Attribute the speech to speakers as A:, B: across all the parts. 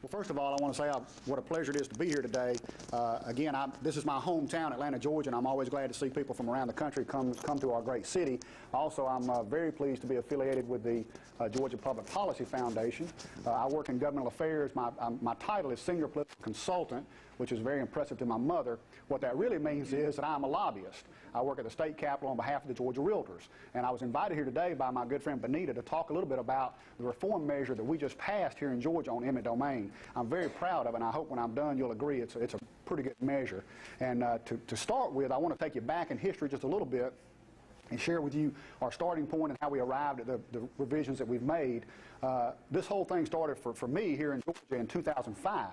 A: Well, first of all, I want to say what a pleasure it is to be here today. Again, this is my hometown, Atlanta, Georgia, and I'm always glad to see people from around the country come to our great city. Also, I'm very pleased to be affiliated with the Georgia Public Policy Foundation. I work in governmental affairs. My title is Senior Political Consultant, which is very impressive to my mother. What that really means is that I'm a lobbyist. I work at the state capitol on behalf of the Georgia Realtors. And I was invited here today by my good friend Benita to talk a little bit about the reform measure that we just passed here in Georgia on eminent domain. I'm very proud of it, and I hope when I'm done you'll agree it's a pretty good measure. And to start with, I want to take you back in history just a little bit and share with you our starting point and how we arrived at the revisions that we've made. This whole thing started for me here in Georgia in 2005.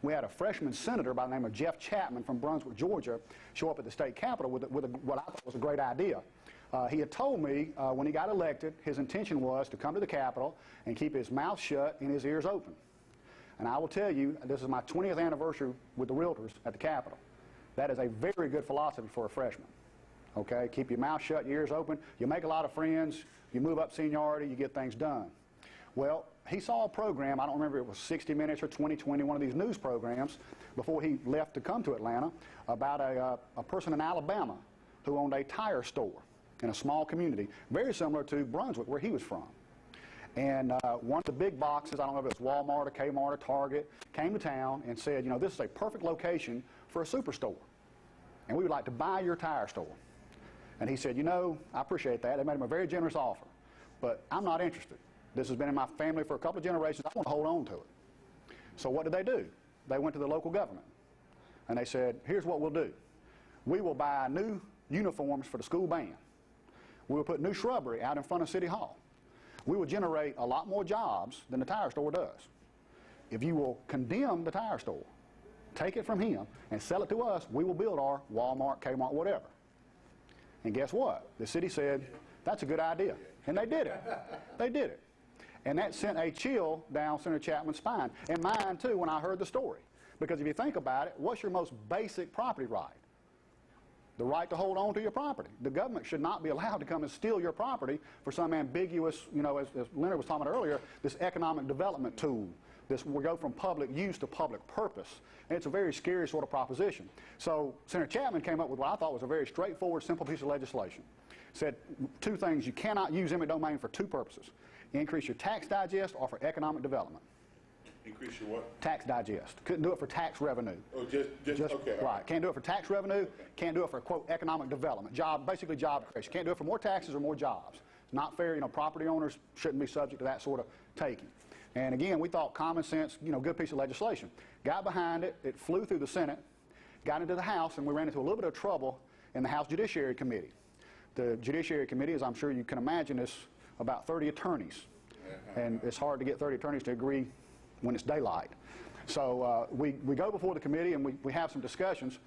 A: We had a freshman senator by the name of Jeff Chapman from Brunswick, Georgia, show up at the state capitol with what I thought was a great idea. He had told me when he got elected, his intention was to come to the Capitol and keep his mouth shut and his ears open. And I will tell you, this is my 20th anniversary with the Realtors at the Capitol. That is a very good philosophy for a freshman. Okay, keep your mouth shut, your ears open. You make a lot of friends. You move up seniority. You get things done. Well, he saw a program. I don't remember if it was 60 Minutes or 2020, one of these news programs, before he left to come to Atlanta, about a person in Alabama who owned a tire store in a small community, very similar to Brunswick, where he was from. And one of the big boxes, I don't know if it was Walmart or Kmart or Target, came to town and said, you know, this is a perfect location for a superstore, and we would like to buy your tire store. And he said, you know, I appreciate that. They made him a very generous offer, but I'm not interested. This has been in my family for a couple of generations. I want to hold on to it. So what did they do? They went to the local government, and they said, here's what we'll do. We will buy new uniforms for the school band. We will put new shrubbery out in front of City Hall. We will generate a lot more jobs than the tire store does. If you will condemn the tire store, take it from him, and sell it to us, we will build our Walmart, Kmart, whatever. And guess what? The city said, that's a good idea. And they did it. They did it. And that sent a chill down Senator Chapman's spine, and mine too, when I heard the story. Because if you think about it, what's your most basic property right? The right to hold on to your property. The government should not be allowed to come and steal your property for some ambiguous, you know, as Leonard was talking about earlier, this economic development tool. We go from public use to public purpose. And it's a very scary sort of proposition. So Senator Chapman came up with what I thought was a very straightforward, simple piece of legislation. Said two things: you cannot use eminent domain for two purposes. Increase your tax digest or for economic development. Increase your what? Tax digest. Couldn't do it for tax revenue. Oh, just okay. Right. Can't do it for tax revenue. Okay. Can't do it for, quote, economic development. Basically job creation. Can't do it for more taxes or more jobs. It's not fair. You know, property owners shouldn't be subject to that sort of taking. And again, we thought common sense, you know, good piece of legislation. Got behind it. It flew through the Senate, got into the House, and we ran into a little bit of trouble in the House Judiciary Committee. The Judiciary Committee, as I'm sure you can imagine, is about 30 attorneys. And it's hard to get 30 attorneys to agree when it's daylight. So we go before the committee and we have some discussions,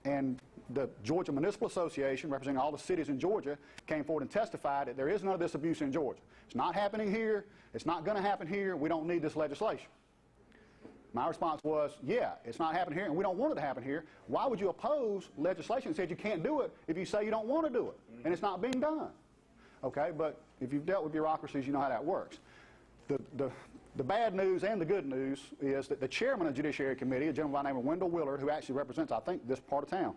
A: and the Georgia Municipal Association, representing all the cities in Georgia, came forward and testified that there is none of this abuse in Georgia. It's not happening here. It's not going to happen here. We don't need this legislation. My response was, yeah, it's not happening here and we don't want it to happen here. Why would you oppose legislation that said you can't do it if you say you don't want to do it and it's not being done? Okay, but if you've dealt with bureaucracies, you know how that works. The bad news and the good news is that the chairman of the Judiciary Committee, a gentleman by the name of Wendell Willard, who actually represents, I think, this part of town,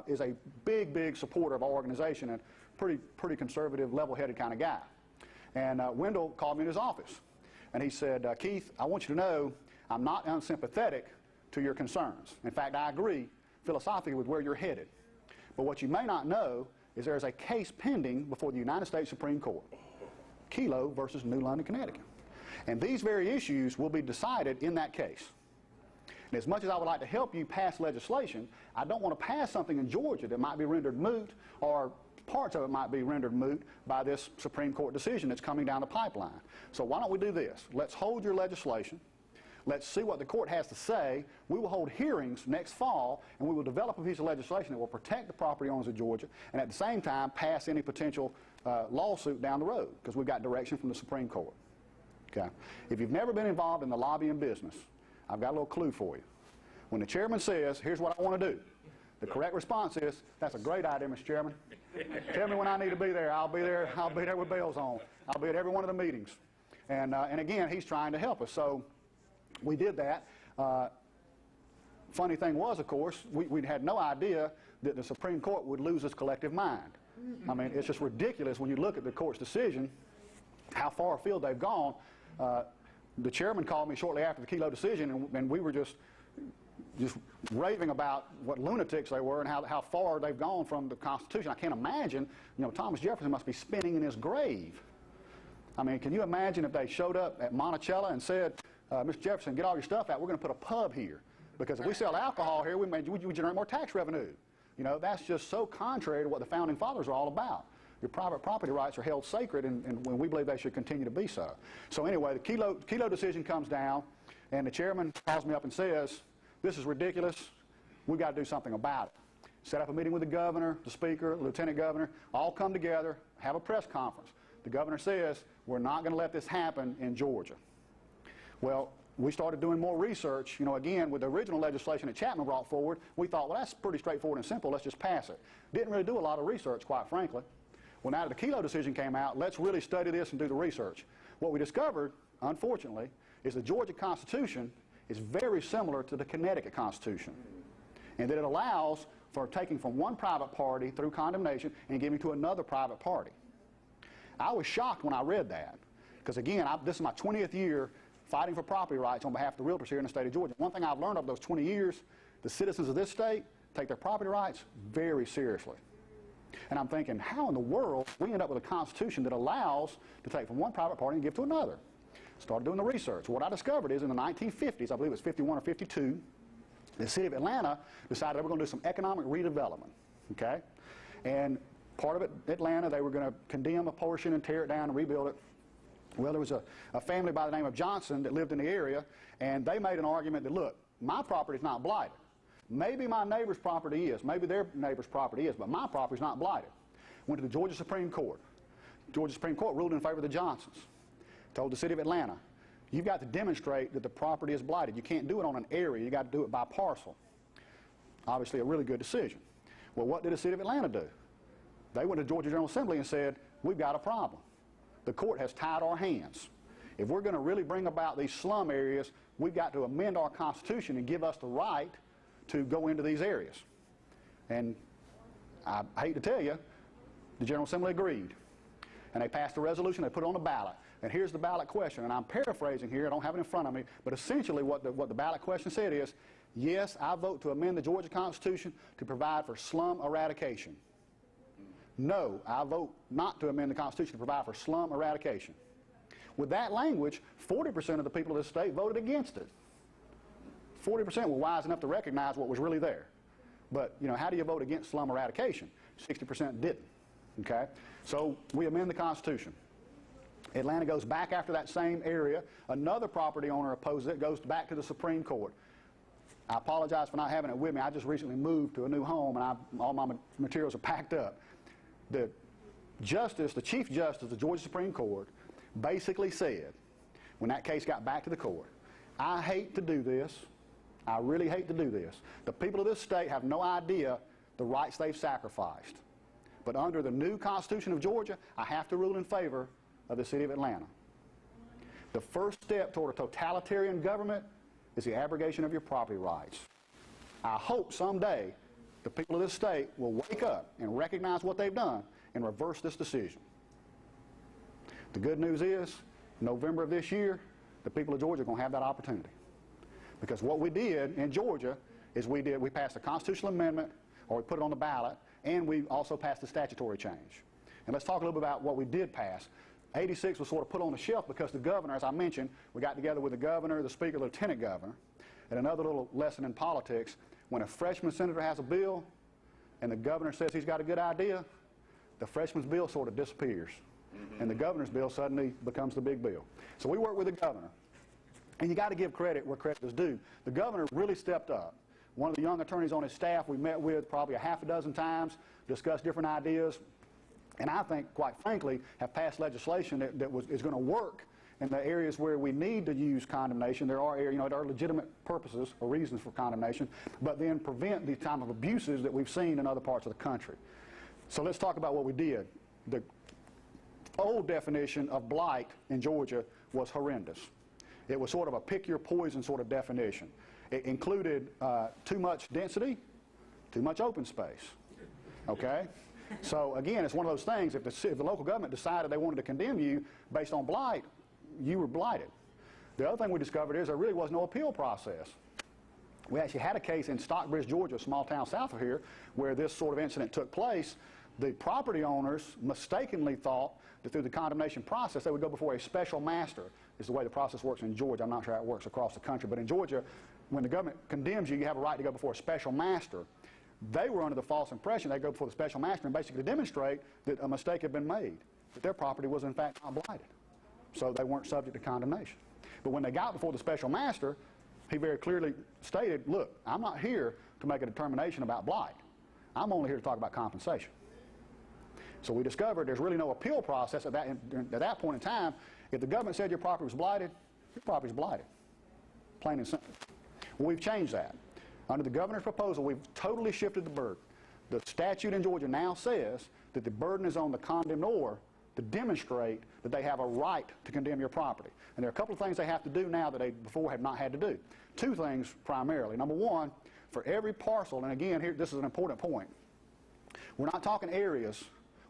A: is a big supporter of our organization and pretty conservative, level-headed kind of guy. And Wendell called me in his office, and he said, Keith, I want you to know I'm not unsympathetic to your concerns. In fact, I agree philosophically with where you're headed. But what you may not know is there is a case pending before the United States Supreme Court, Kelo versus New London, Connecticut. And these very issues will be decided in that case. And as much as I would like to help you pass legislation, I don't want to pass something in Georgia that might be rendered moot, or parts of it might be rendered moot by this Supreme Court decision that's coming down the pipeline. So why don't we do this? Let's hold your legislation. Let's see what the court has to say. We will hold hearings next fall, and we will develop a piece of legislation that will protect the property owners of Georgia, and at the same time pass any potential lawsuit down the road, because we've got direction from the Supreme Court. Okay. If you've never been involved in the lobbying business, I've got a little clue for you. When the chairman says, here's what I want to do, the correct response is, that's a great idea, Mr. Chairman. Tell me when I need to be there. I'll be there with bells on. I'll be at every one of the meetings. And again, he's trying to help us. So We did that. Funny thing was, of course, we had no idea that the Supreme Court would lose its collective mind. I mean, it's just ridiculous when you look at the court's decision, how far afield they've gone. The chairman called me shortly after the Kelo decision, and we were just raving about what lunatics they were and how far they've gone from the Constitution. I can't imagine, you know, Thomas Jefferson must be spinning in his grave. I mean, can you imagine if they showed up at Monticello and said, Mr. Jefferson, get all your stuff out, we're going to put a pub here, because if we sell alcohol here, we generate more tax revenue. You know, that's just so contrary to what the Founding Fathers are all about. Your private property rights are held sacred, and we believe they should continue to be so. So anyway, the Kelo decision comes down, and the chairman calls me up and says, this is ridiculous, we've got to do something about it. Set up a meeting with the governor, the speaker, the lieutenant governor, all come together, have a press conference. The governor says, we're not going to let this happen in Georgia. Well, we started doing more research. You know, again, with the original legislation that Chapman brought forward, we thought, well, that's pretty straightforward and simple, let's just pass it. Didn't really do a lot of research, quite frankly. Well, now that the Kelo decision came out, let's really study this and do the research. What we discovered, unfortunately, is the Georgia Constitution is very similar to the Connecticut Constitution, and that it allows for taking from one private party through condemnation and giving to another private party. I was shocked when I read that, because again, this is my 20th year fighting for property rights on behalf of the realtors here in the state of Georgia. One thing I've learned over those 20 years, the citizens of this state take their property rights very seriously. And I'm thinking, how in the world we end up with a constitution that allows to take from one private party and give to another? Started doing the research. What I discovered is in the 1950s, I believe it was 51 or 52, the city of Atlanta decided they were going to do some economic redevelopment, okay? And part of it, Atlanta, they were going to condemn a portion and tear it down and rebuild it. Well, there was a family by the name of Johnson that lived in the area, and they made an argument that, look, my property's not blighted. Maybe my neighbor's property is, maybe their neighbor's property is, but my property's not blighted. Went to the Georgia Supreme Court. The Georgia Supreme Court ruled in favor of the Johnsons. Told the city of Atlanta, you've got to demonstrate that the property is blighted. You can't do it on an area, you got to do it by parcel. Obviously a really good decision. Well, what did the city of Atlanta do? They went to the Georgia General Assembly and said, we've got a problem. The court has tied our hands. If we're going to really bring about these slum areas, we've got to amend our Constitution and give us the right to go into these areas. And I hate to tell you, the General Assembly agreed. And they passed a resolution, they put it on the ballot. And here's the ballot question, and I'm paraphrasing here, I don't have it in front of me, but essentially what the ballot question said is, yes, I vote to amend the Georgia Constitution to provide for slum eradication. No, I vote not to amend the Constitution to provide for slum eradication. With that language, 40% of the people of this state voted against it. 40% were wise enough to recognize what was really there. But, you know, how do you vote against slum eradication? 60% didn't, okay? So we amend the Constitution. Atlanta goes back after that same area. Another property owner opposes it, goes back to the Supreme Court. I apologize for not having it with me. I just recently moved to a new home, and all my materials are packed up. The Chief Justice of the Georgia Supreme Court basically said, when that case got back to the court, I hate to do this. I really hate to do this. The people of this state have no idea the rights they've sacrificed. But under the new Constitution of Georgia, I have to rule in favor of the city of Atlanta. The first step toward a totalitarian government is the abrogation of your property rights. I hope someday the people of this state will wake up and recognize what they've done and reverse this decision. The good news is, November of this year, the people of Georgia are going to have that opportunity. Because what we did in Georgia is we passed a constitutional amendment, or we put it on the ballot, and we also passed a statutory change. And let's talk a little bit about what we did pass. 86 was sort of put on the shelf because the governor, as I mentioned, we got together with the governor, the speaker, the lieutenant governor, and another little lesson in politics, when a freshman senator has a bill and the governor says he's got a good idea, the freshman's bill sort of disappears. And the governor's bill suddenly becomes the big bill. So we worked with the governor. And you got to give credit where credit is due. The governor really stepped up. One of the young attorneys on his staff we met with probably a half a dozen times, discussed different ideas, and I think, quite frankly, have passed legislation that is going to work in the areas where we need to use condemnation. There are areas, there are legitimate purposes or reasons for condemnation, but then prevent the type of abuses that we've seen in other parts of the country. So let's talk about what we did. The old definition of blight in Georgia was horrendous. It was sort of a pick your poison sort of definition. It included too much density, too much open space, okay? So again, it's one of those things, if the local government decided they wanted to condemn you based on blight, you were blighted. The other thing we discovered is there really was no appeal process. We actually had a case in Stockbridge, Georgia, a small town south of here, where this sort of incident took place. The property owners mistakenly thought that through the condemnation process they would go before a special master. Is the way the process works in Georgia. I'm not sure how it works across the country, but in Georgia, when the government condemns you, you have a right to go before a special master. They were under the false impression they'd go before the special master and basically demonstrate that a mistake had been made, that their property was in fact not blighted. So they weren't subject to condemnation. But when they got before the special master, he very clearly stated, look, I'm not here to make a determination about blight. I'm only here to talk about compensation. So we discovered there's really no appeal process at that point in time. If the government said your property was blighted, your property's blighted. Plain and simple. Well, we've changed that. Under the governor's proposal, we've totally shifted the burden. The statute in Georgia now says that the burden is on the condemnor to demonstrate that they have a right to condemn your property. And there are a couple of things they have to do now that they before have not had to do. Two things primarily. Number one, for every parcel, and again, here, this is an important point. We're not talking areas,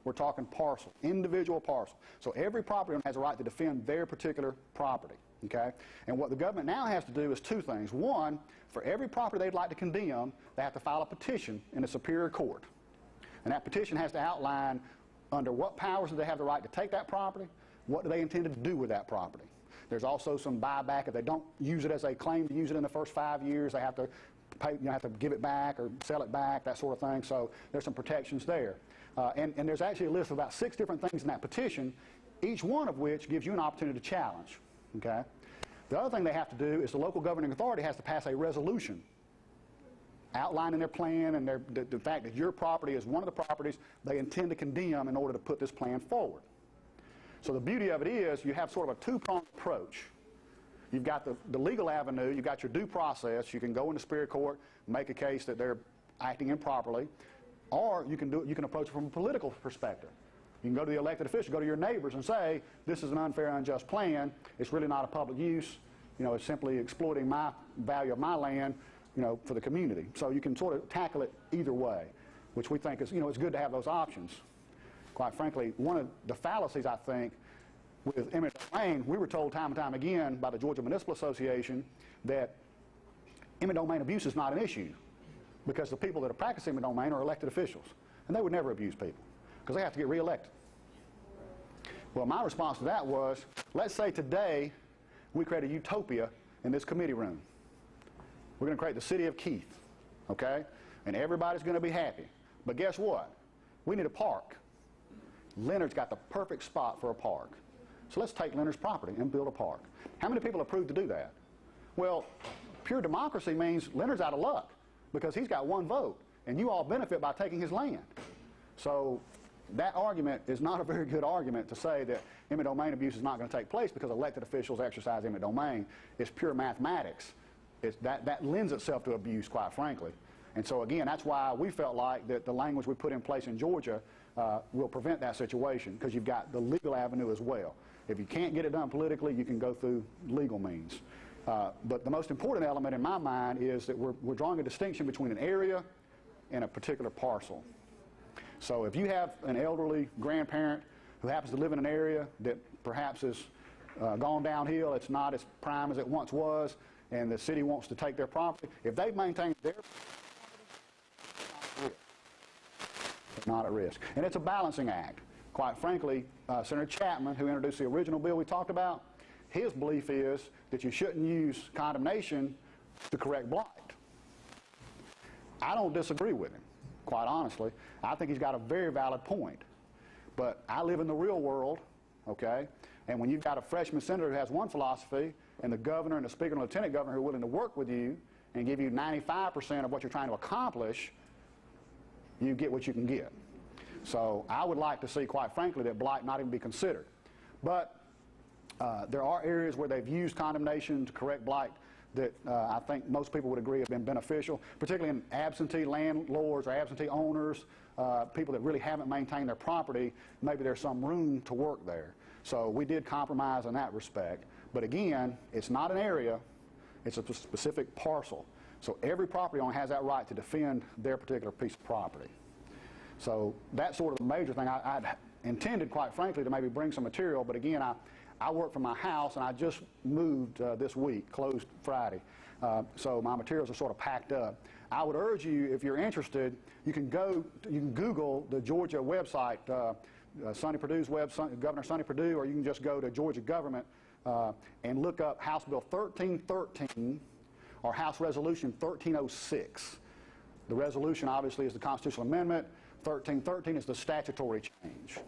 A: we're talking parcel, individual parcel. So every property owner has a right to defend their particular property, okay? And what the government now has to do is two things. One, for every property they'd like to condemn, they have to file a petition in the Superior Court. And that petition has to outline under what powers do they have the right to take that property, what do they intend to do with that property. There's also some buyback. If they don't use it as they claim to use it in the first 5 years, they have to pay, have to give it back or sell it back, that sort of thing. So there's some protections there. And there's actually a list of about 6 different things in that petition, each one of which gives you an opportunity to challenge. Okay? The other thing they have to do is the local governing authority has to pass a resolution outlining their plan and the fact that your property is one of the properties they intend to condemn in order to put this plan forward. So the beauty of it is you have sort of a two-pronged approach. You've got the legal avenue, you've got your due process. You can go into Superior Court, make a case that they're acting improperly, or you can approach it from a political perspective. You can go to the elected official, go to your neighbors and say, this is an unfair, unjust plan. It's really not a public use. You know, it's simply exploiting my value of my land, you know, for the community. So you can sort of tackle it either way, which we think is, you know, it's good to have those options. Quite frankly, one of the fallacies, I think, with eminent domain, we were told time and time again by the Georgia Municipal Association that eminent domain abuse is not an issue because the people that are practicing eminent domain are elected officials, and they would never abuse people because they have to get reelected. Well, my response to that was, let's say today we create a utopia in this committee room. We're going to create the city of Keith, okay? And everybody's going to be happy. But guess what? We need a park. Leonard's got the perfect spot for a park. So let's take Leonard's property and build a park. How many people approved to do that? Well, pure democracy means Leonard's out of luck because he's got one vote, and you all benefit by taking his land. So that argument is not a very good argument to say that eminent domain abuse is not going to take place because elected officials exercise eminent domain. It's pure mathematics. That lends itself to abuse, quite frankly. And so, again, that's why we felt like that the language we put in place in Georgia will prevent that situation because you've got the legal avenue as well. If you can't get it done politically, you can go through legal means. But the most important element in my mind is that we're drawing a distinction between an area and a particular parcel. So if you have an elderly grandparent who happens to live in an area that perhaps has gone downhill, it's not as prime as it once was, and the city wants to take their property, if they've maintained their property, they're not at risk. And it's a balancing act. Quite frankly, Senator Chapman, who introduced the original bill we talked about, his belief is that you shouldn't use condemnation to correct blight. I don't disagree with him, quite honestly. I think he's got a very valid point. But I live in the real world, okay? And when you've got a freshman senator who has one philosophy, and the governor and the speaker and lieutenant governor who are willing to work with you and give you 95% of what you're trying to accomplish, you get what you can get. So I would like to see, quite frankly, that blight not even be considered. But there are areas where they've used condemnation to correct blight that I think most people would agree have been beneficial, particularly in absentee landlords or absentee owners, people that really haven't maintained their property. Maybe there's some room to work there. So we did compromise in that respect. But again, it's not an area, it's a specific parcel. So every property owner has that right to defend their particular piece of property. So that's sort of the major thing. I'd intended, quite frankly, to maybe bring some material, but again, I work from my house, and I just moved this week, closed Friday. So my materials are sort of packed up. I would urge you, if you're interested, you can Google the Georgia website, Sonny Perdue's Governor Sonny Perdue, or you can just go to Georgia Government and look up House Bill 1313 or House Resolution 1306. The resolution, obviously, is the constitutional amendment. 1313 is the statutory change.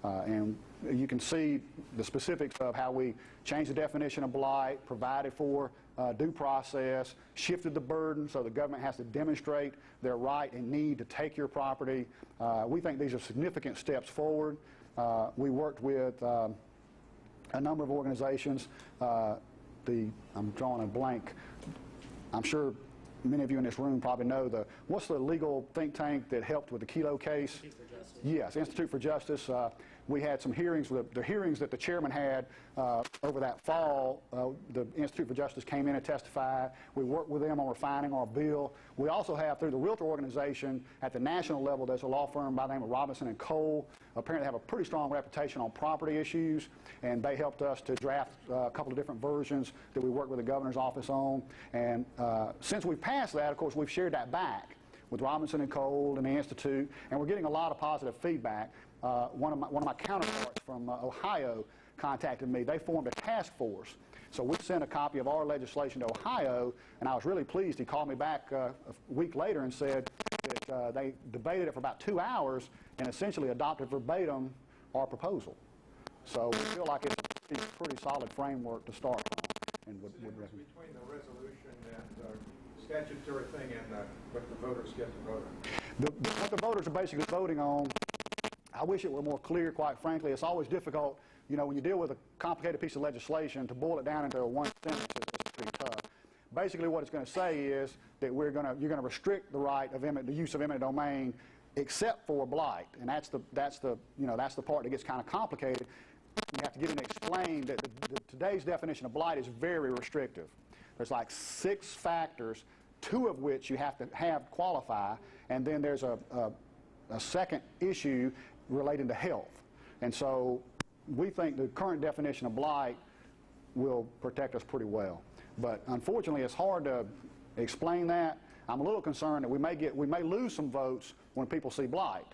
A: And you can see the specifics of how we changed the definition of blight, provided for due process, shifted the burden so the government has to demonstrate their right and need to take your property. We think these are significant steps forward. We worked with a number of organizations. I'm drawing a blank. I'm sure many of you in this room probably know what's the legal think tank that helped with the Kelo case?
B: Institute for Justice.
A: Yes, Institute for Justice. We had some hearings. The hearings that the chairman had over that fall, the Institute for Justice came in and testified. We worked with them on refining our bill. We also have, through the Realtor organization, at the national level, there's a law firm by the name of Robinson & Cole. Apparently have a pretty strong reputation on property issues, and they helped us to draft a couple of different versions that we worked with the governor's office on. And since we've passed that, of course, we've shared that back with Robinson & Cole and the Institute, and we're getting a lot of positive feedback. One of my counterparts from Ohio contacted me. They formed a task force. So we sent a copy of our legislation to Ohio, and I was really pleased. He called me back a week later and said that they debated it for about 2 hours and essentially adopted verbatim our proposal. So we feel like it's a pretty solid framework to start from. And
C: would between the resolution and statutory thing and what the voters get to vote on?
A: What the voters are basically voting on, I wish it were more clear, quite frankly. It's always difficult, you know, when you deal with a complicated piece of legislation, to boil it down into one sentence is pretty tough. Basically what it's going to say is that you're going to restrict the right of the use of eminent domain except for blight, and that's the part that gets kind of complicated. You have to get in and explain that today's definition of blight is very restrictive. There's like 6 factors, 2 of which you have to qualify, and then there's a second issue relating to health. And so we think the current definition of blight will protect us pretty well. But unfortunately, it's hard to explain that. I'm a little concerned that we may lose some votes when people see blight,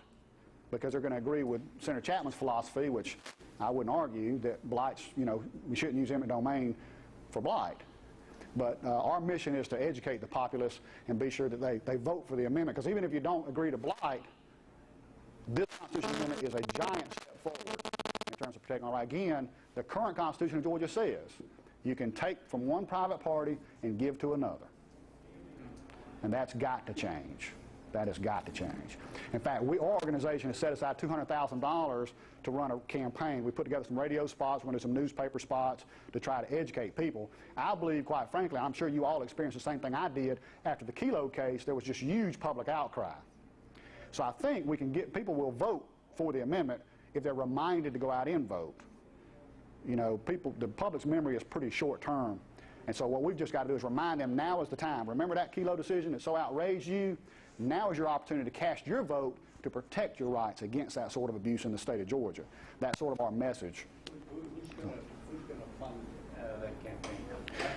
A: because they're going to agree with Senator Chapman's philosophy, which I wouldn't argue, that blight's, we shouldn't use eminent domain for blight. But our mission is to educate the populace and be sure that they vote for the amendment, because even if you don't agree to blight, this constitutional amendment is a giant step forward in terms of protecting our right. Again, the current Constitution of Georgia says you can take from one private party and give to another. And that's got to change. That has got to change. In fact, our organization has set aside $200,000 to run a campaign. We put together some radio spots, we're going to do some newspaper spots to try to educate people. I believe, quite frankly, I'm sure you all experienced the same thing I did. After the Kelo case, there was just huge public outcry. So I think people will vote for the amendment if they're reminded to go out and vote. The public's memory is pretty short term. And so what we've just got to do is remind them now is the time. Remember that Kelo decision that so outraged you? Now is your opportunity to cast your vote to protect your rights against that sort of abuse in the state of Georgia. That's sort of our message.
B: Who's going to fund that campaign?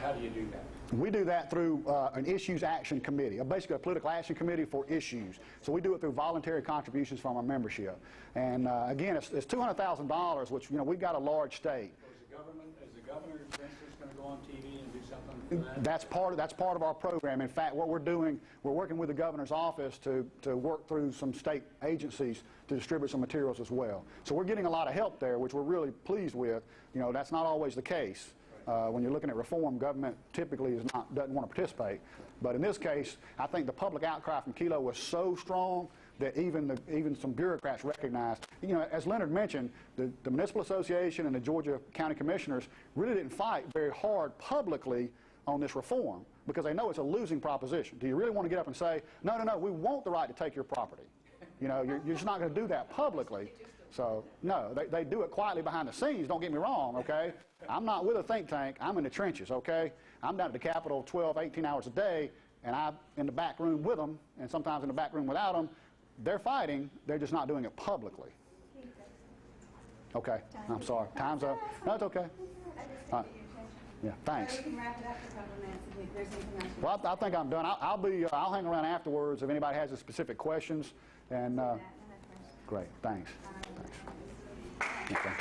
B: How do you do that?
A: We do that through an issues action committee, basically a political action committee for issues. So we do it through voluntary contributions from our membership. And again, it's $200,000, which, we've got a large state.
B: Is the governor, for instance, going to go on TV and do something for that?
A: That's part of our program. In fact, what we're doing, we're working with the governor's office to work through some state agencies to distribute some materials as well. So we're getting a lot of help there, which we're really pleased with. That's not always the case. When you're looking at reform, government typically doesn't want to participate. But in this case, I think the public outcry from Kelo was so strong that even some bureaucrats recognized. As Leonard mentioned, the Municipal Association and the Georgia County Commissioners really didn't fight very hard publicly on this reform because they know it's a losing proposition. Do you really want to get up and say, no, we want the right to take your property? You know, you're just not going to do that publicly. So, no, they do it quietly behind the scenes, don't get me wrong, okay? I'm not with a think tank, I'm in the trenches, okay? I'm down at the Capitol 12, 18 hours a day, and I'm in the back room with them, and sometimes in the back room without them. They're fighting, they're just not doing it publicly. Okay, I'm sorry. Time's up. No, it's okay. All right. Yeah, thanks.
D: So we can wrap it up for a couple of minutes if there's anything else.
A: Well, I think I'm done. I'll hang around afterwards if anybody has any specific questions. And great, thanks. Okay.